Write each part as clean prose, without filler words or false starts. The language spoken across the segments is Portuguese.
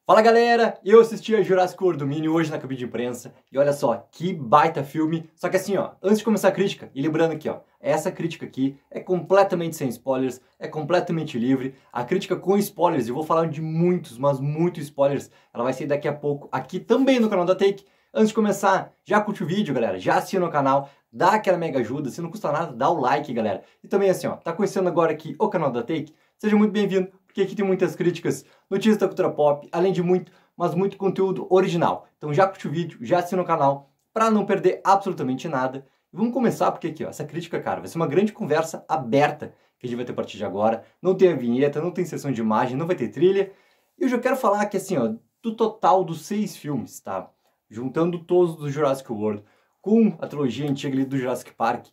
Fala galera, eu assisti a Jurassic World Domínio hoje na cabine de imprensa e olha só, que baita filme. Só que assim ó, antes de começar a crítica, e lembrando aqui ó, essa crítica aqui é completamente sem spoilers, é completamente livre. A crítica com spoilers, eu vou falar de muitos, mas muitos spoilers, ela vai sair daqui a pouco aqui também no canal da Take. Antes de começar, já curte o vídeo galera, já assina o canal, dá aquela mega ajuda, se não custa nada, dá o like galera. E também assim ó, tá conhecendo agora aqui o canal da Take? Seja muito bem-vindo, porque aqui tem muitas críticas, notícias da cultura pop, além de muito, mas muito conteúdo original. Então já curte o vídeo, já assina o canal, para não perder absolutamente nada. E vamos começar porque aqui, ó, essa crítica, cara, vai ser uma grande conversa aberta que a gente vai ter a partir de agora. Não tem a vinheta, não tem sessão de imagem, não vai ter trilha. E eu já quero falar que assim, ó, do total dos 6 filmes, tá? Juntando todos do Jurassic World com a trilogia antiga ali do Jurassic Park,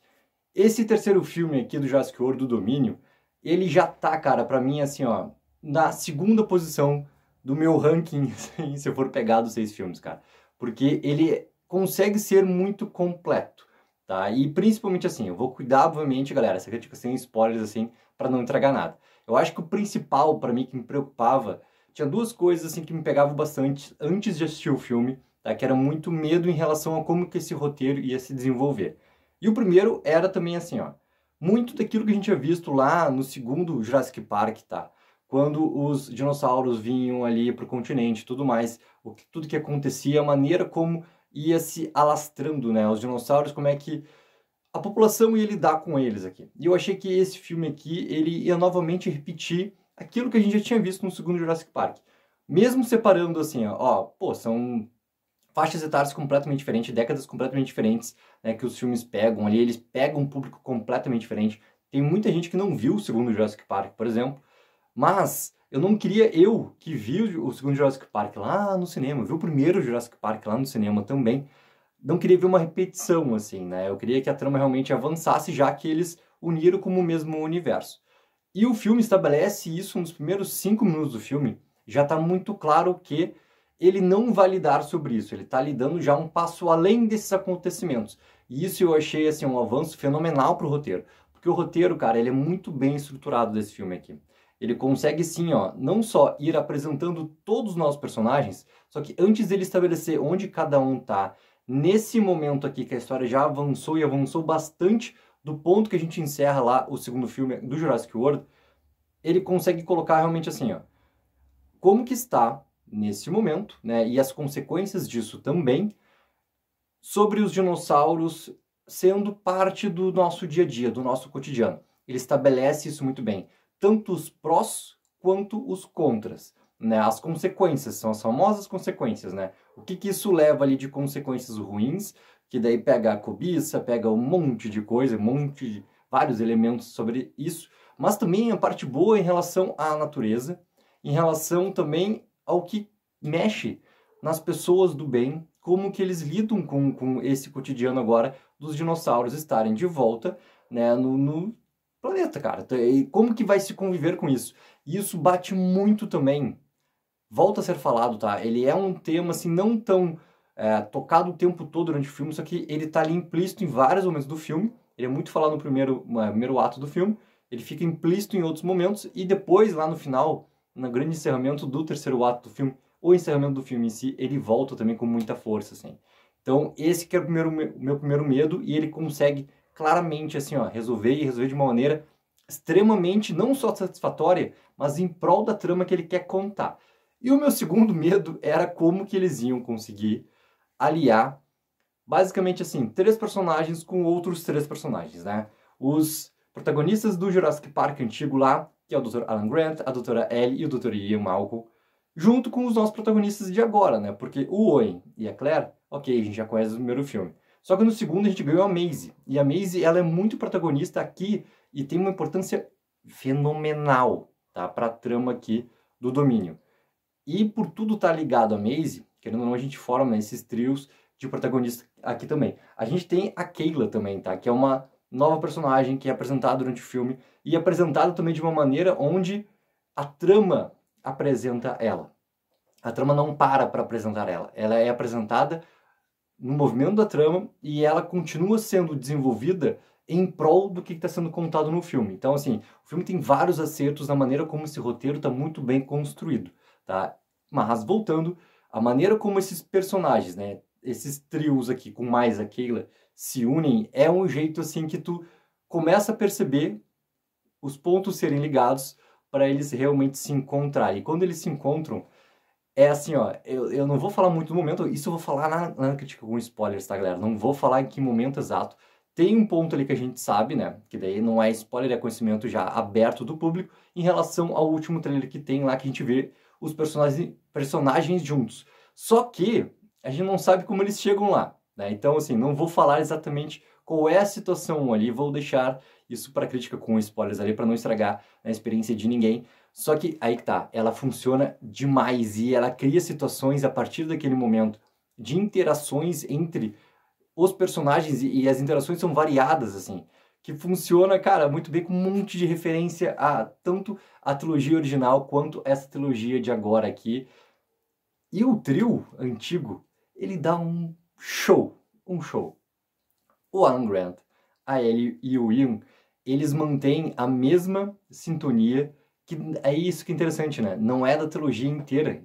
esse terceiro filme aqui do Jurassic World, do Domínio, ele já tá, cara, pra mim, assim, ó, na segunda posição do meu ranking, assim, se eu for pegar dos 6 filmes, cara. Porque ele consegue ser muito completo, tá? E principalmente assim, eu vou cuidar, obviamente, galera, essa crítica sem spoilers, assim, pra não entregar nada. Eu acho que o principal, pra mim, que me preocupava, tinha duas coisas, assim, que me pegavam bastante antes de assistir o filme, tá? Que era muito medo em relação a como que esse roteiro ia se desenvolver. E o primeiro era também assim, ó, muito daquilo que a gente tinha visto lá no segundo Jurassic Park, tá? Quando os dinossauros vinham ali pro continente e tudo mais, tudo que acontecia, a maneira como ia se alastrando, né? Os dinossauros, como é que a população ia lidar com eles aqui. E eu achei que esse filme aqui, ele ia novamente repetir aquilo que a gente já tinha visto no segundo Jurassic Park. Mesmo separando assim, ó, pô, são faixas etárias completamente diferentes, décadas completamente diferentes, né, que os filmes pegam ali, eles pegam um público completamente diferente. Tem muita gente que não viu o segundo Jurassic Park, por exemplo, mas eu não queria, eu que vi o segundo Jurassic Park lá no cinema, vi o primeiro Jurassic Park lá no cinema também, não queria ver uma repetição, assim, né, eu queria que a trama realmente avançasse, já que eles uniram como o mesmo universo. E o filme estabelece isso nos primeiros 5 minutos do filme, já está muito claro que ele não vai lidar sobre isso, ele está lidando já um passo além desses acontecimentos. E isso eu achei assim, um avanço fenomenal para o roteiro. Porque o roteiro, cara, ele é muito bem estruturado desse filme aqui. Ele consegue sim, ó, não só ir apresentando todos os nossos personagens, só que antes dele estabelecer onde cada um tá, nesse momento aqui que a história já avançou e avançou bastante do ponto que a gente encerra lá o segundo filme do Jurassic World, ele consegue colocar realmente assim, ó, como que está nesse momento, né, e as consequências disso também, sobre os dinossauros sendo parte do nosso dia a dia, do nosso cotidiano. Ele estabelece isso muito bem, tanto os prós quanto os contras, né, as consequências, são as famosas consequências, né, o que que isso leva ali de consequências ruins, que daí pega a cobiça, pega um monte de coisa, vários elementos sobre isso, mas também a parte boa em relação à natureza, em relação também ao que mexe nas pessoas do bem, como que eles lidam com esse cotidiano agora dos dinossauros estarem de volta, né, no planeta, cara. E como que vai se conviver com isso? E isso bate muito também, volta a ser falado, tá? Ele é um tema, assim, não tão tocado o tempo todo durante o filme, só que ele tá ali implícito em vários momentos do filme, ele é muito falado no primeiro ato do filme, ele fica implícito em outros momentos, e depois, lá no final, no grande encerramento do terceiro ato do filme, o encerramento do filme em si, ele volta também com muita força, assim. Então, esse que é o meu primeiro medo, e ele consegue claramente, assim, ó, resolver de uma maneira extremamente, não só satisfatória, mas em prol da trama que ele quer contar. E o meu segundo medo era como que eles iam conseguir aliar, basicamente assim, 3 personagens com outros 3 personagens, né? Os protagonistas do Jurassic Park antigo lá, que é o Dr. Alan Grant, a Dra. Ellie e o Dr. Ian Malcolm, junto com os nossos protagonistas de agora, né? Porque o Owen e a Claire, ok, a gente já conhece o primeiro filme. Só que no segundo a gente ganhou a Maisie. E a Maisie, ela é muito protagonista aqui e tem uma importância fenomenal, tá? Pra trama aqui do Domínio. E por tudo estar ligado a Maisie, querendo ou não, a gente forma esses trios de protagonistas aqui também. A gente tem a Kayla também, tá? Que é uma nova personagem que é apresentada durante o filme e apresentada também de uma maneira onde a trama apresenta ela. A trama não para apresentar ela. Ela é apresentada no movimento da trama e ela continua sendo desenvolvida em prol do que está sendo contado no filme. Então, assim, o filme tem vários acertos na maneira como esse roteiro está muito bem construído, tá? Mas, voltando, a maneira como esses personagens, né, esses trios aqui, com mais a Kayla, se unem, é um jeito, assim, que tu começa a perceber os pontos serem ligados para eles realmente se encontrarem. E quando eles se encontram, é assim, ó, eu não vou falar muito no momento, isso eu vou falar na crítica com spoilers, tá, galera? Não vou falar em que momento exato. Tem um ponto ali que a gente sabe, né? Que daí não é spoiler, é conhecimento já aberto do público, em relação ao último trailer que tem lá, que a gente vê os personagens juntos. Só que a gente não sabe como eles chegam lá, né? Então, assim, não vou falar exatamente qual é a situação ali, vou deixar isso para crítica com spoilers ali, para não estragar a experiência de ninguém. Só que aí que tá, ela funciona demais e ela cria situações a partir daquele momento de interações entre os personagens e as interações são variadas, assim, que funciona, cara, muito bem com um monte de referência a tanto a trilogia original quanto essa trilogia de agora aqui. E o trio antigo, ele dá um show, um show. O Alan Grant, a Ellie e o Ian, eles mantêm a mesma sintonia, que é isso que é interessante, né? Não é da trilogia inteira,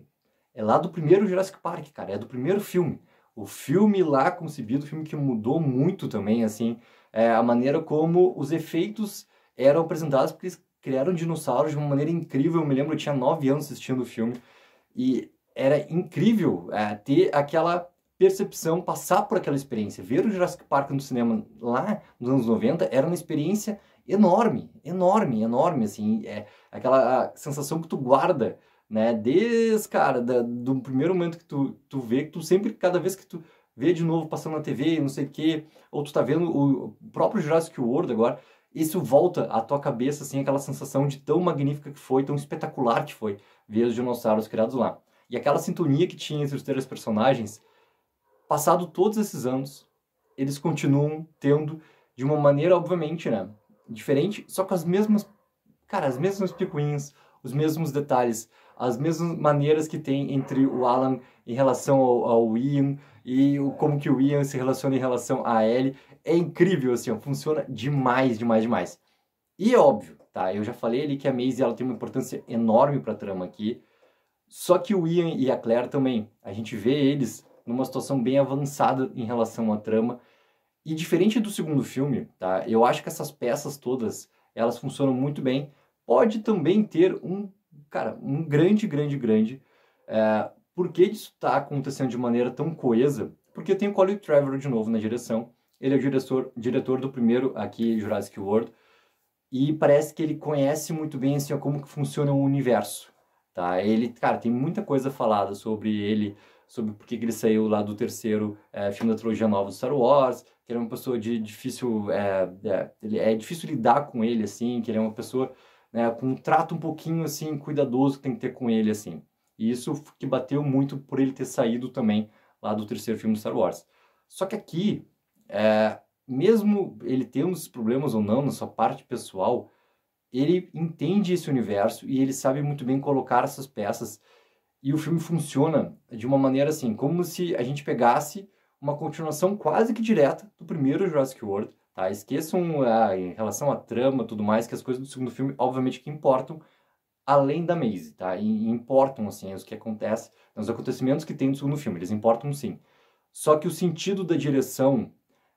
é lá do primeiro Jurassic Park, cara, é do primeiro filme. O filme lá concebido, o filme que mudou muito também, assim, a maneira como os efeitos eram apresentados, porque eles criaram dinossauros de uma maneira incrível. Eu me lembro, eu tinha 9 anos assistindo o filme, e era incrível ter aquela percepção, passar por aquela experiência. Ver o Jurassic Park no cinema lá nos anos 90 era uma experiência enorme, enorme, enorme, assim, aquela sensação que tu guarda, né, desde, cara, do primeiro momento que tu vê, que tu sempre, cada vez que tu vê de novo passando na TV, não sei o quê, ou tu tá vendo o próprio Jurassic World agora, isso volta à tua cabeça, assim, aquela sensação de tão magnífica que foi, tão espetacular que foi ver os dinossauros criados lá. E aquela sintonia que tinha entre os três personagens, passado todos esses anos, eles continuam tendo de uma maneira, obviamente, né, diferente, só com as mesmas, cara, as mesmas picuinhas, os mesmos detalhes, as mesmas maneiras que tem entre o Alan em relação ao Ian e como que o Ian se relaciona em relação a Ellie. É incrível, assim, ó, funciona demais, demais, demais. E é óbvio, tá? Eu já falei ali que a Maisie ela tem uma importância enorme para a trama aqui. Só que o Ian e a Claire também, a gente vê eles numa situação bem avançada em relação à trama. E diferente do segundo filme, tá? Eu acho que essas peças todas, elas funcionam muito bem. Pode também ter um grande por que isso está acontecendo de maneira tão coesa? Porque tem o Colin Trevorrow de novo na direção. Ele é o diretor do primeiro aqui, Jurassic World. E parece que ele conhece muito bem assim, como que funciona o universo. Tá? Ele, cara, tem muita coisa falada sobre ele, sobre por que ele saiu lá do terceiro filme da trilogia nova do Star Wars, que ele é uma pessoa de difícil, ele é difícil lidar com ele, assim, que ele é uma pessoa, né, com um trato um pouquinho, assim, cuidadoso que tem que ter com ele, assim. E isso que bateu muito por ele ter saído também lá do terceiro filme do Star Wars. Só que aqui, mesmo ele tendo esses problemas ou não na sua parte pessoal, ele entende esse universo e ele sabe muito bem colocar essas peças. E o filme funciona de uma maneira assim, como se a gente pegasse uma continuação quase que direta do primeiro Jurassic World, tá? Esqueçam em relação à trama e tudo mais, que as coisas do segundo filme, obviamente, que importam, além da Maisie, tá? E importam, assim, os que acontecem, os acontecimentos que tem no segundo filme, eles importam sim. Só que o sentido da direção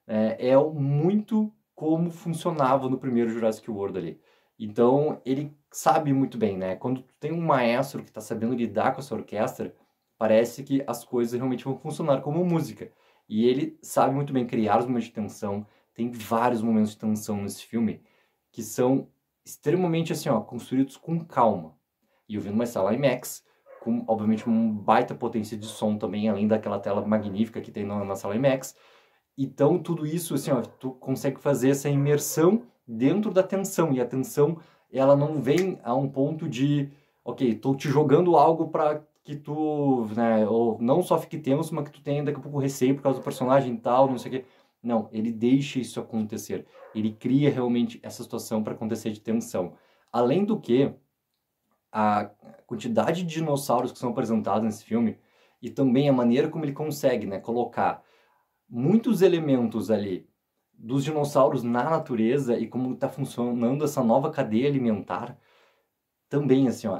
é muito como funcionava no primeiro Jurassic World ali. Então, ele sabe muito bem, né? Quando tu tem um maestro que está sabendo lidar com essa orquestra, parece que as coisas realmente vão funcionar como música. E ele sabe muito bem criar os momentos de tensão. Tem vários momentos de tensão nesse filme que são extremamente, assim, ó, construídos com calma. E eu vi numa sala IMAX, com, obviamente, um baita potência de som também, além daquela tela magnífica que tem na sala IMAX. Então, tudo isso, assim, ó, tu consegue fazer essa imersão dentro da tensão. E a tensão, ela não vem a um ponto de, ok, tô te jogando algo para que tu, né, ou não só fique tenso, mas que tu tenha daqui a pouco receio por causa do personagem e tal, não sei o quê. Não, ele deixa isso acontecer. Ele cria realmente essa situação para acontecer de tensão. Além do que, a quantidade de dinossauros que são apresentados nesse filme e também a maneira como ele consegue, né, colocar muitos elementos ali dos dinossauros na natureza e como está funcionando essa nova cadeia alimentar, também assim, ó,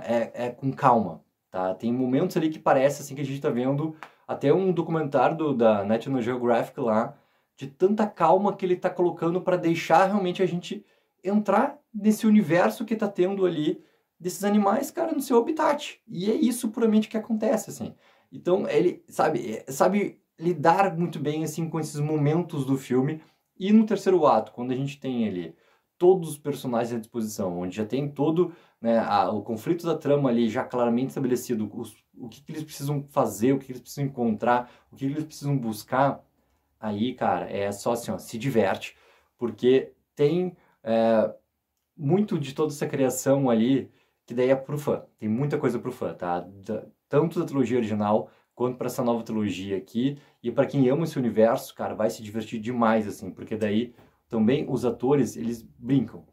com calma. tá? Tem momentos ali que parece assim que a gente tá vendo até um documentário da National Geographic lá, de tanta calma que ele tá colocando para deixar realmente a gente entrar nesse universo que tá tendo ali desses animais, cara, no seu habitat. E é isso puramente que acontece, assim. Então, ele sabe lidar muito bem, assim, com esses momentos do filme. E no terceiro ato, quando a gente tem ali todos os personagens à disposição, onde já tem todo, né, o conflito da trama ali já claramente estabelecido, o que eles precisam fazer, o que eles precisam encontrar, o que eles precisam buscar, aí, cara, é só assim, ó, se diverte, porque tem muito de toda essa criação ali, que daí é pro fã. Tem muita coisa pro fã, tá? Tanto da trilogia original, quanto para essa nova trilogia aqui. E para quem ama esse universo, cara, vai se divertir demais, assim, porque daí também os atores, eles brincam.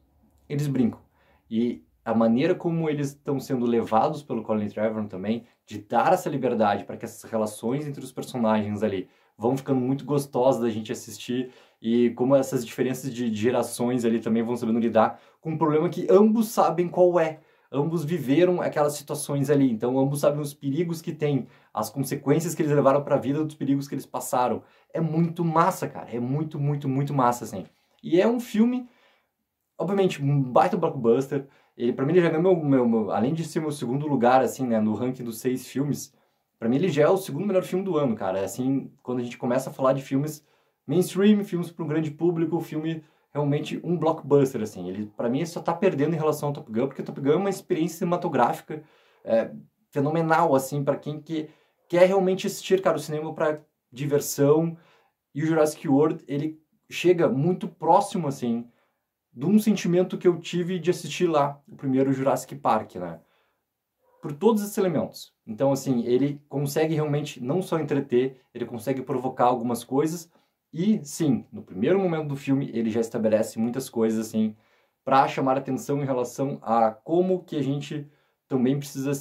Eles brincam. E a maneira como eles estão sendo levados pelo Colin Trevorrow também, de dar essa liberdade para que essas relações entre os personagens ali vão ficando muito gostosas da gente assistir, e como essas diferenças de gerações ali também vão sabendo lidar com um problema que ambos sabem qual é. Ambos viveram aquelas situações ali, então ambos sabem os perigos que tem, as consequências que eles levaram para a vida, dos perigos que eles passaram. É muito massa, cara, é muito, muito, muito massa, assim. E é um filme, obviamente, um baita blockbuster. Ele, pra mim, ele já ganhou além de ser meu segundo lugar, assim, né, no ranking dos 6 filmes, pra mim ele já é o segundo melhor filme do ano, cara. Assim, quando a gente começa a falar de filmes mainstream, filmes para um grande público, filme realmente um blockbuster, assim. Ele, pra mim, só tá perdendo em relação ao Top Gun, porque Top Gun é uma experiência cinematográfica fenomenal, assim, para quem quer realmente assistir, cara, o cinema para diversão. E o Jurassic World, ele chega muito próximo, assim, de um sentimento que eu tive de assistir lá, o primeiro Jurassic Park, né? Por todos esses elementos. Então, assim, ele consegue realmente não só entreter, ele consegue provocar algumas coisas. E, sim, no primeiro momento do filme, ele já estabelece muitas coisas, assim, para chamar atenção em relação a como que a gente também precisa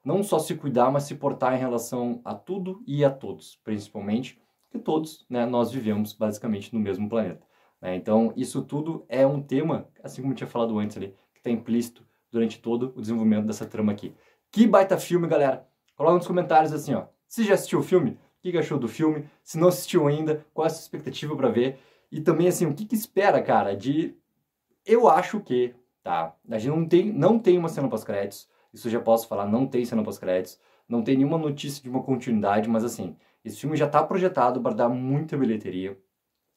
não só se cuidar, mas se portar em relação a tudo e a todos, principalmente, porque todos, né, nós vivemos basicamente no mesmo planeta. Né? Então, isso tudo é um tema, assim como eu tinha falado antes ali, que está implícito durante todo o desenvolvimento dessa trama aqui. Que baita filme, galera! Coloca nos comentários assim, ó, se já assistiu o filme, o que achou do filme? Se não assistiu ainda, qual é a sua expectativa para ver? E também, assim, o que espera, cara, de... Eu acho que, tá, a gente não tem uma cena pós-créditos, isso eu já posso falar, não tem cena pós-créditos, não tem nenhuma notícia de uma continuidade, mas assim, esse filme já está projetado para dar muita bilheteria,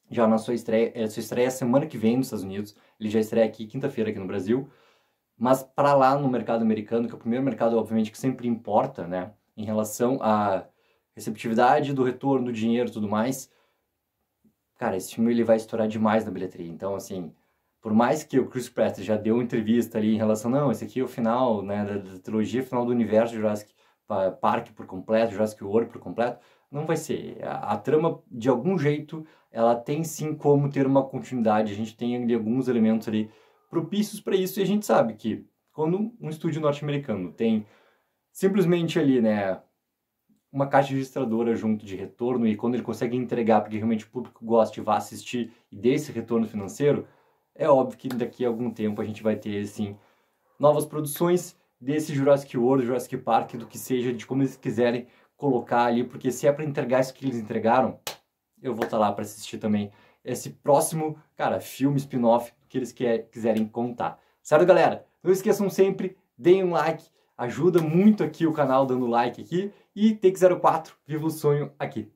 já na sua estreia semana que vem nos Estados Unidos, ele já estreia aqui quinta-feira aqui no Brasil, mas para lá no mercado americano, que é o primeiro mercado, obviamente, que sempre importa, né, em relação à receptividade do retorno, do dinheiro e tudo mais, cara, esse filme ele vai estourar demais na bilheteria. Então, assim, por mais que o Chris Pratt já deu uma entrevista ali em relação, não, esse aqui é o final, né, da trilogia final do universo Jurassic Park por completo, Jurassic World por completo, não vai ser. A trama, de algum jeito, ela tem sim como ter uma continuidade, a gente tem ali alguns elementos ali propícios para isso, e a gente sabe que quando um estúdio norte-americano tem simplesmente ali, né, uma caixa registradora junto de retorno, e quando ele consegue entregar porque realmente o público gosta e vai assistir e dê esse retorno financeiro, é óbvio que daqui a algum tempo a gente vai ter, assim, novas produções desse Jurassic World, Jurassic Park, do que seja, de como eles quiserem colocar ali, porque se é para entregar isso que eles entregaram, eu vou estar lá para assistir também esse próximo, cara, filme spin-off que eles quiserem contar. Certo, galera? Não esqueçam sempre, deem um like, ajuda muito aqui o canal dando like aqui, e Take 04, viva o sonho aqui.